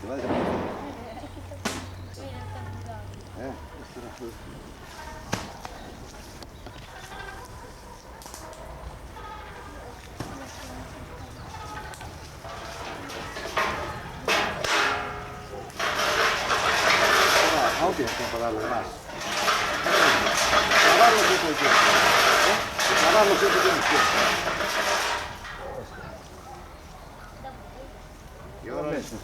Te va a desaparecer. Esto era justo. No tienes tiempo para darle más. Clavarlo siempre hay tiempo. Clavarlo siempre tienes tiempo. Y ahora meses.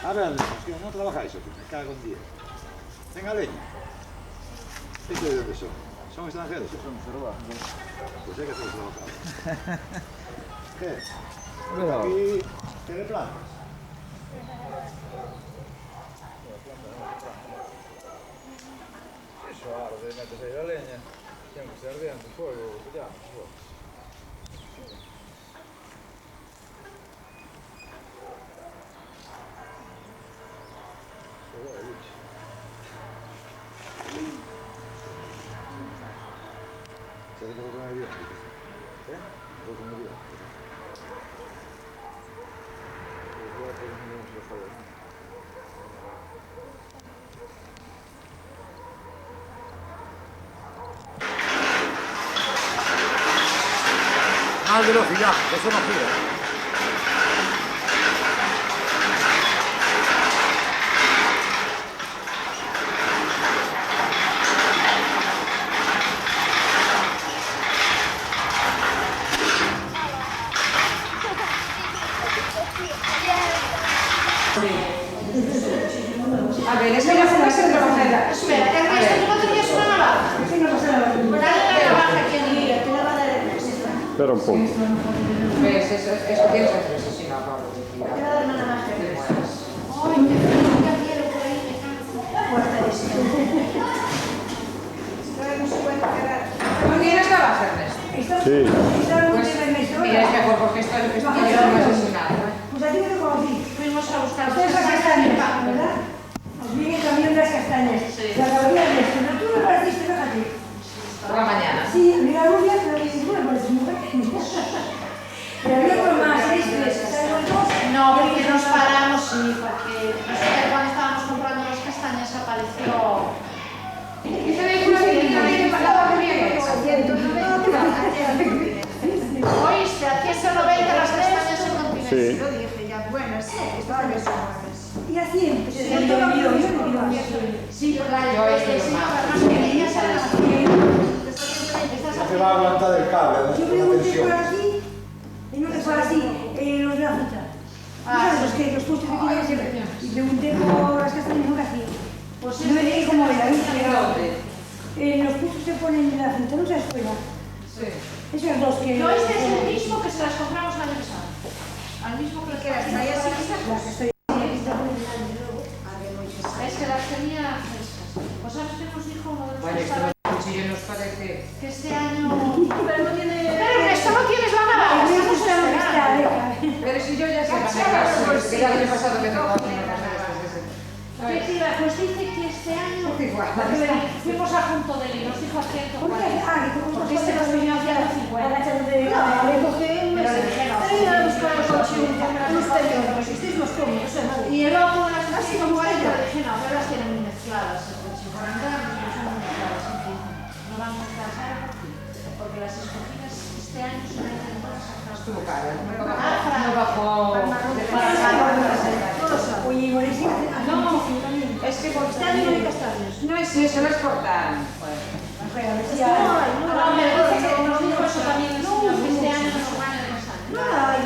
A ver, no trabajáis aquí, me cago en 10. Venga, leña. ¿Esto de dónde son? ¿Son extranjeros? Son observados. Pues hay que hacer trabajar. ¿Qué? Aquí tiene plantas. Eso arde, metes aí a leña, ten que ser dentro, fuego, cuidado, fuego. Se debe con el viaje. ¿Eh? Con el viaje. Más velocidad, eso no gira. A ver, es que ya se ser trabajadora. Espera, Ernesto, ¿tú no tenías una navaja? Sí, no pasa nada. Pues dale la navaja aquí a Lidia, que la va a dar Ernesto. Espera un poco. Pues eso tienes que hacer, si no, Pablo. Te va a dar una navaja. Te mueres. Ay, qué frío, qué hielo por ahí, me canso. Fuerte de esto. No se puede quedar. ¿No tienes navaja, Ernesto? Sí. Pues mira, es mejor porque esto es un asesinado. Pues aquí me conocí. Fuimos a buscar Ustedes las castañas, ¿verdad? Os vi en el camión de las castañas. La galería de esto. ¿No? Tú me pareciste, fíjate. Por la mañana. Sí, mira, rubia, pero que tú me pareces mujer. Pero había otro más, ¿sabes? ¿Sabes los dos? No, porque nos paramos, sí, porque nosotros cuando estábamos comprando las castañas apareció... ¿Este vehículo tiene pasado que viene? Oíste, a 190 las castañas en Continente. Sí. Yo dije, ya, bueno, sí, estaban bien suaves. Y a 100, pues yo no vi, yo no vi. Sí, por la Yo he sí, ido más. además que leías a las... No te va a aguantar el cable, Yo la pregunté tensión. por aquí, y no te fue así, los de la fruta. Ah, Los que los puestos que tienen siempre. Y pregunté por las castañas, ¿no? Que hacían. Pues No me dije cómo era, ¿Dónde? los puestos que ponen de la fruta, no se escuela. Sí. Esos dos que... no, este es el mismo que se las compramos el año pasado. Al mismo que que las traía así, las que estoy... Es que las tenía frescas. Pues sabes que nos dijo uno de los Bueno, restaurantes este cuchillo nos parece... que este año... Pero no tiene... Pero Ernesto, no tienes la navaja. El estamos está donde está, esperando. Pero si yo ya sé manejar, es que el año pasado me tocó hacer una cosa de estas. ¿Qué te iba? Pues dice que este año fuimos a Punto de Lí, nos dijo a 140. ¿Por qué? Ah, que tú Porque este nos venía a 150. agachándote de la le cogí un mes. Pero le dije no. Pero ya buscar el coche, un exterior, pues estéis los cómodos, ¿eh? Y el otro de las así como 40, dije no, pero las tienen muy mezcladas. Si por andar, no son muy mezcladas. No van a mezclar, ¿sabes por qué? Porque las escogidas este año se meten todas a Estuvo cara, no bajó... Oye, Moresía, no, también. Es que por Este año no hay castaños. no es eso, no es cortar. A ver si No, hay. no, me dice que nos dijo eso también el señor, que este año no nos van a pasar. No hay.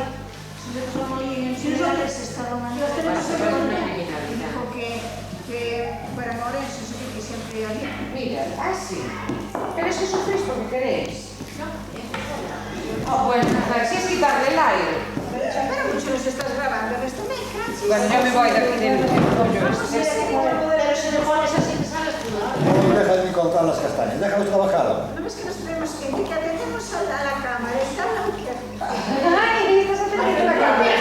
Nosotros vamos a ir en Nosotros estaban los tenemos Para que saber una poner. criminalidad. Dijo que para Morense, sí que siempre había. Mira, así. Pero es que sufrís porque queréis. Oh, bueno, a ver, si es quitarle el aire. Pero mucho nos estás grabando, esto me cansas. Bueno, yo me voy de aquí del pollo. Pero si le pones así te sales tú, No me dejas ni contar las castañas, déjalo trabajar. No es que nos tenemos que atendemos a la cámara, está la que... Ay, estás atendiendo la cámara.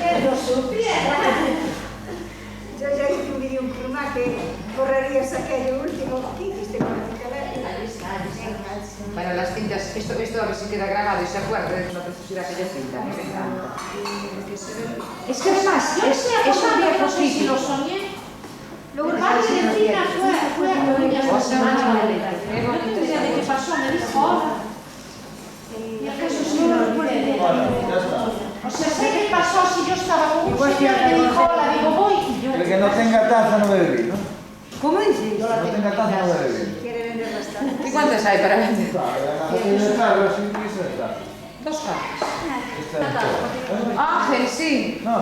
Que lo supiera. Yo ya hice un vídeo en Pluma que correrías aquello último. ¿Qué hiciste con el canal? Ahí está, Bueno, las cintas, esto a ver si queda grabado y se acuerda de una preciosidad que yo cinta, me encanta. Es que además, es un viejo Si lo sitio. soñé. Lo urbano de Cina fue a Coruña esta semana. No tengo idea de qué pasó, me dijo hola. Y acaso sí no lo puede ver. O sea, sé qué pasó si yo estaba con un señor y me dijo hola, digo voy y yo. El que no tenga taza no bebe vino. ¿Cómo dices? No tenga taza no bebe vino. Quiere vender bastante. ¿Y cuántas hay para vender? Tiene carros y esta. 2 cajas. Esta. Ángel, sí. No.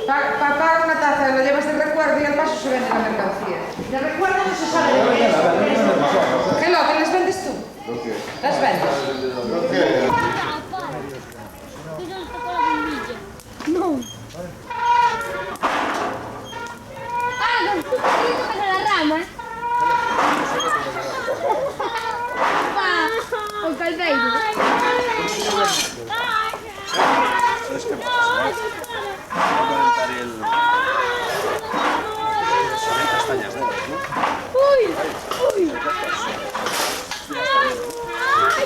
Pagar una taza, lo llevas de recuerdo y al paso se vende la mercancía. De recuerdo no se sabe de qué es. ¿Qué lo? ¿Que las vendes tú? Las vendes. No. Ah, non tu con la rama. Con calveiro. ¿Sabes qué pasa? Voy a calentar el... Son castañas verdes, ¿no? Uy, uy. Ay,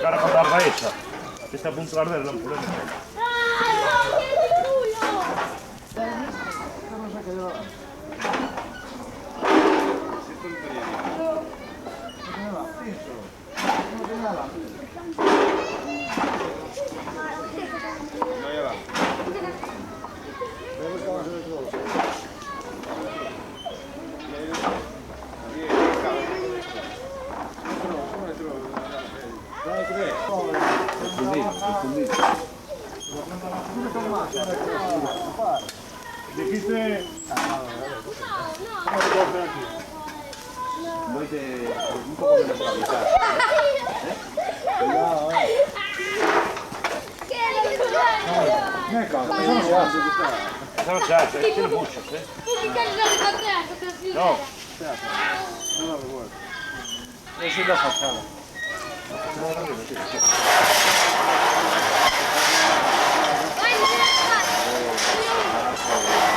Cara con la esa. Está a punto de arder la ampuleta. No lleva. Dijiste... Voy de un poco menos la mitad. Cuidado, Eso no se hace, tiene muchos, ¿eh? No. Esa es la fachada.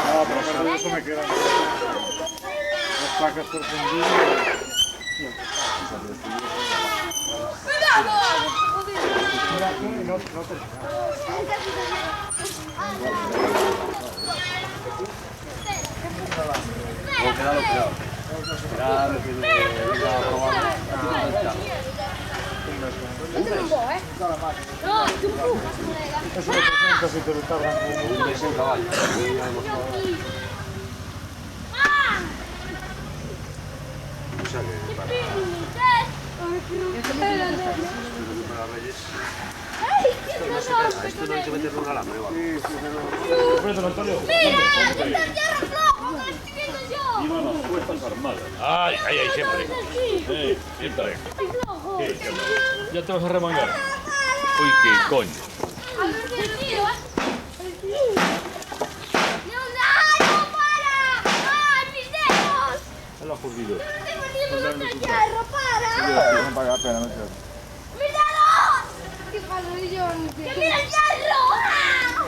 No, pero aparte de eso me quedan las placas sorprendidas. no, quedado. Esperar que venga a probar. No, tu colega. Eso representa si te lo tardan como Es un caballo. O sea que para Reyes. Esto no hay que meterle un alambre, ¿vale? Cuéntalo, Antonio. Mira, que está el hierro flojo, que estoy viendo yo. Iban las fuerzas armadas. Ay, siempre. Siempre. Flojo. Ya te vas a remangar. Uy, qué coño. A ver si el tiro, ¡no, para! ¡Ay, mis dedos! A la jodido. ¡No tengo ni uno de hierro, para! No paga la pena, no sé. ¡Mis dedos! ¿Qué pasa, yo? ¡Que mira el hierro! ¡Ah!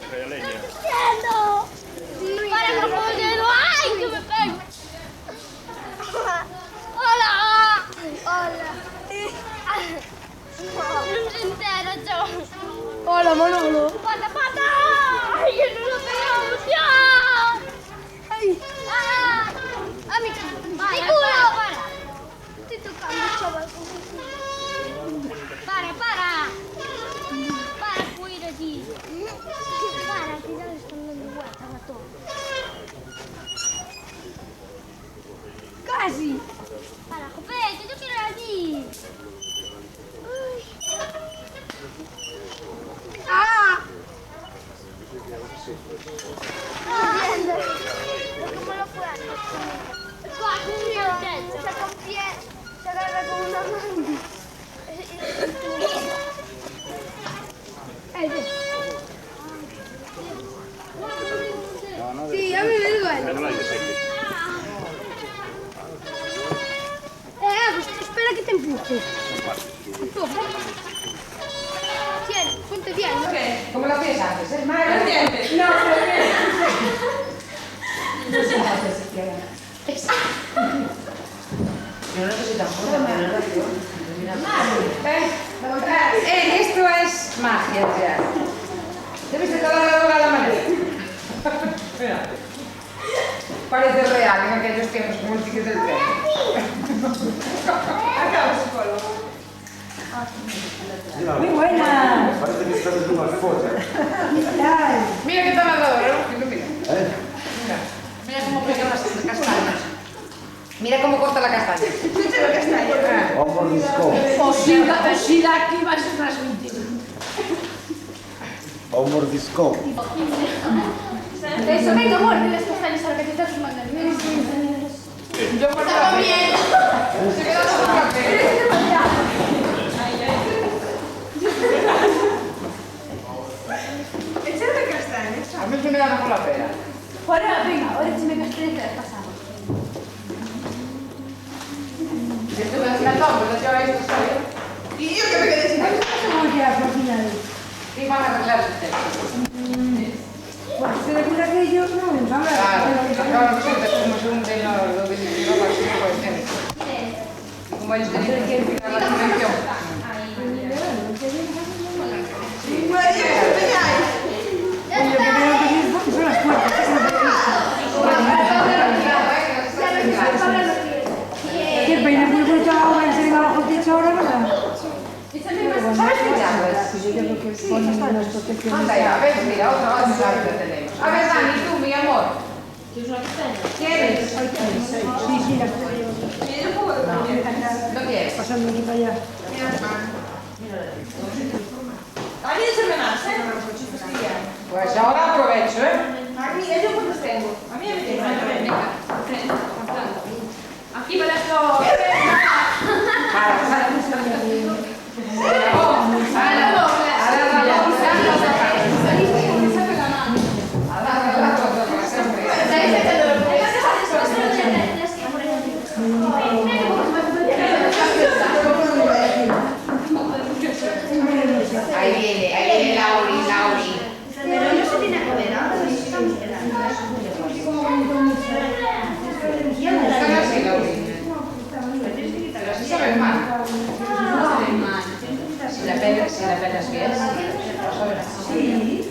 Trae leña. ¡Entiendo! ¡Para que no puedo dedo! ¡Ay, que me pego! ¡Hola! ¡Hola! No se entera, yo. ¡Hola, Manolo! ¡Pata, pata! ¡Ay, que no lo pegamos, Dios! ¡Ay! ¡Ah! ¡A mi culo! ¡Para! Estoy tocando, chaval. ¡Para! ¡Para, cuida aquí! ¡Para, que ya le están dando vueltas a todo! ¡Casi! ¡Para, Jopete! ¡Yo quiero ir allí! ¡Ay! ¡Ah! ¿Cómo lo fue? Saca un pie, se agarra con una mano. Sí, a mí me duele. Espera que te empuje. Toma. Tiene, te viene. ¿Cómo lo hacías antes? ¿Es más? No, pero bien. No se hace siquiera. Yo no sé si tampoco esto es magia ya. ¿Te viste toda la droga a la manera? Parece real en aquellos tiempos como el ticket del tren. Acaba psicólogo. Muy buena. Parece que estás en una foto. Mira qué taladrador, ¿no? Mira. ¿Eh? Mira cómo pega las castañas. Mira cómo corta la castaña. Escucha la castaña. Vamos disco. O da aquí vas a transmitir. O mordisco. Eso, venga, amor, debes castañas ahora que te estás fumando. Yo por la bien. Se queda todo el café. Echar de castañas. A mí se me da con la pera. Ahora, venga, ahora échame castañas y pasamos. Si esto me hacía todo, pero ya veis que sale. Y yo que me quedé sin castañas. ¿Cómo queda por final? Y van a arreglar el texto. Porque se le cura que yo no me habla. Claro, resulta que como según de lo que se llama así, puede ser. Y como ellos tenían que fijar la convención. Yo creo que son las puertas. ¿Qué peina? ¿Por qué ahora en serio abajo el techo ahora, verdad? ¿Sabes ficharlas? Yo creo que ponen las protecciones. Anda ya, a ver, mira, otra vez la tenemos. A ver, Dani, tú, mi amor. ¿Quieres? Sí, sí, las puedo llevar. ¿No quieres? Pasando aquí para allá. A mí échame más, ¿eh? Pues ahora aprovecho, ¿eh? A mí, yo cuántos tengo. A mí me tengo. Aquí me las doy. Ahí viene Lauri. Pero no se tiene que ver ahora. Están así, Lauri. Pero así saben mal. Si la pelas bien, sí.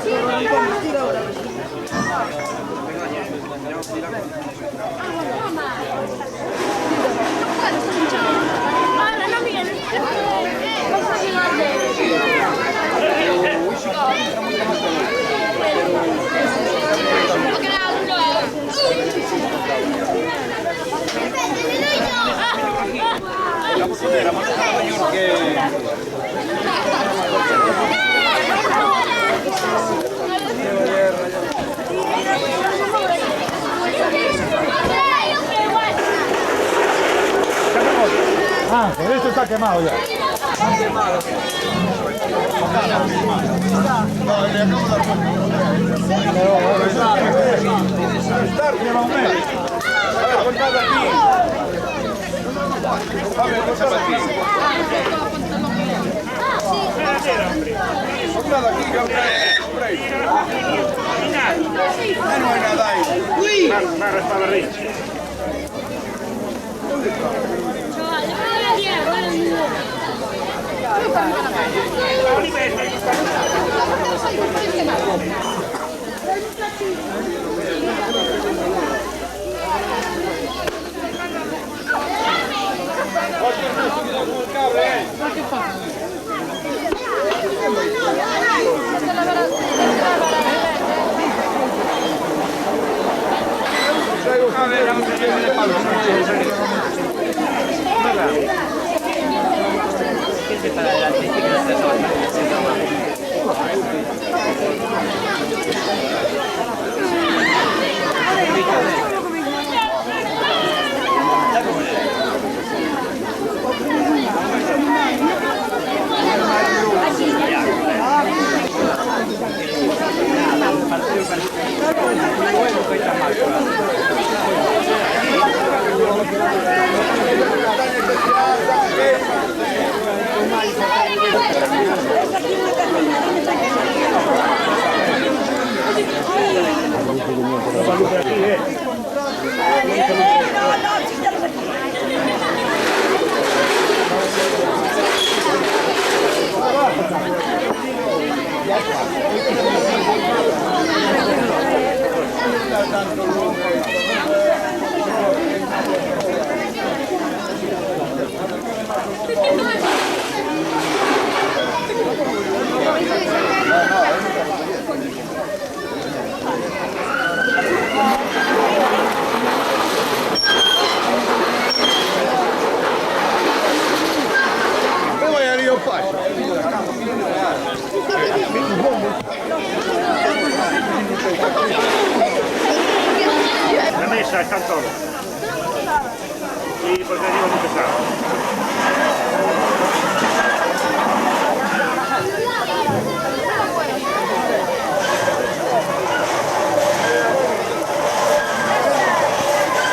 Ven aquí, vamos a ver. Ahora no miren. Vamos a Ah, pero esto está quemado ya. Lleva un mes. A ver, contad aquí. A ver, contad aquí. Contad aquí, hombre. No hay nada ahí. Uy. Para esta barriga. A ver, vamos a ver. La mesa están todos. Y porque digo muy pesado.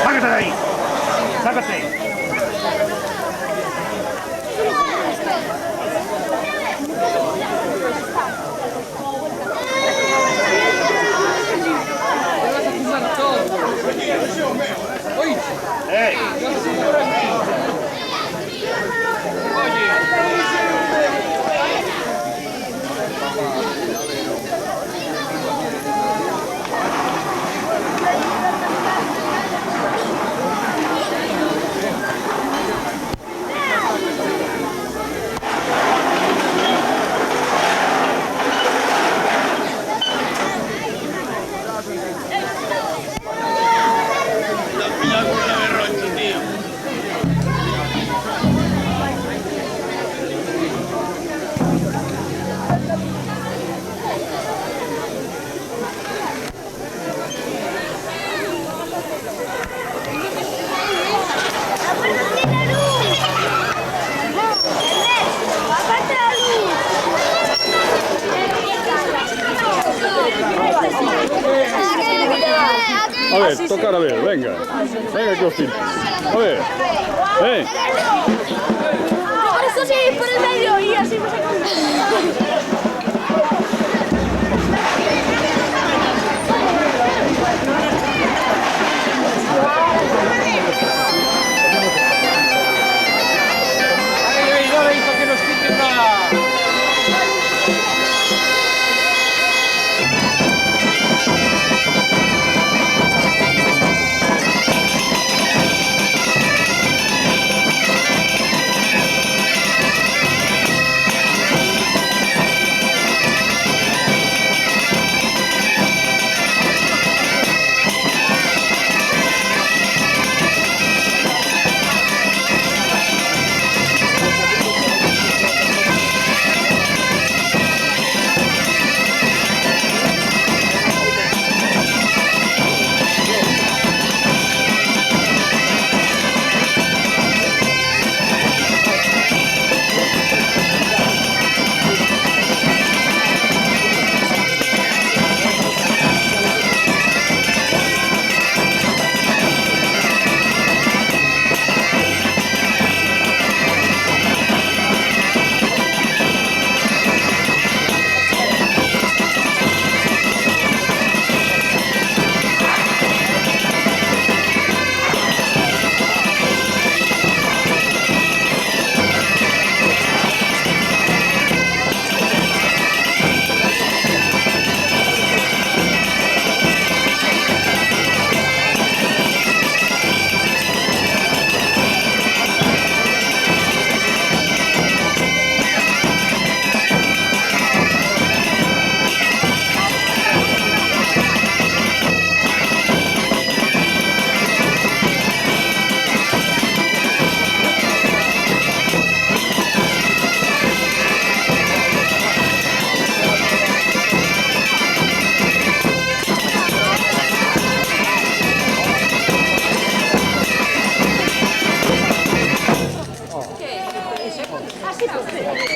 ¡Sácate de ahí! ¡Sácate! ¡Ey! A ver, tocar a ver, venga. Venga que os filmo. A ver. Ven. Por eso sí, por el medio y así me sacan. Así, pues.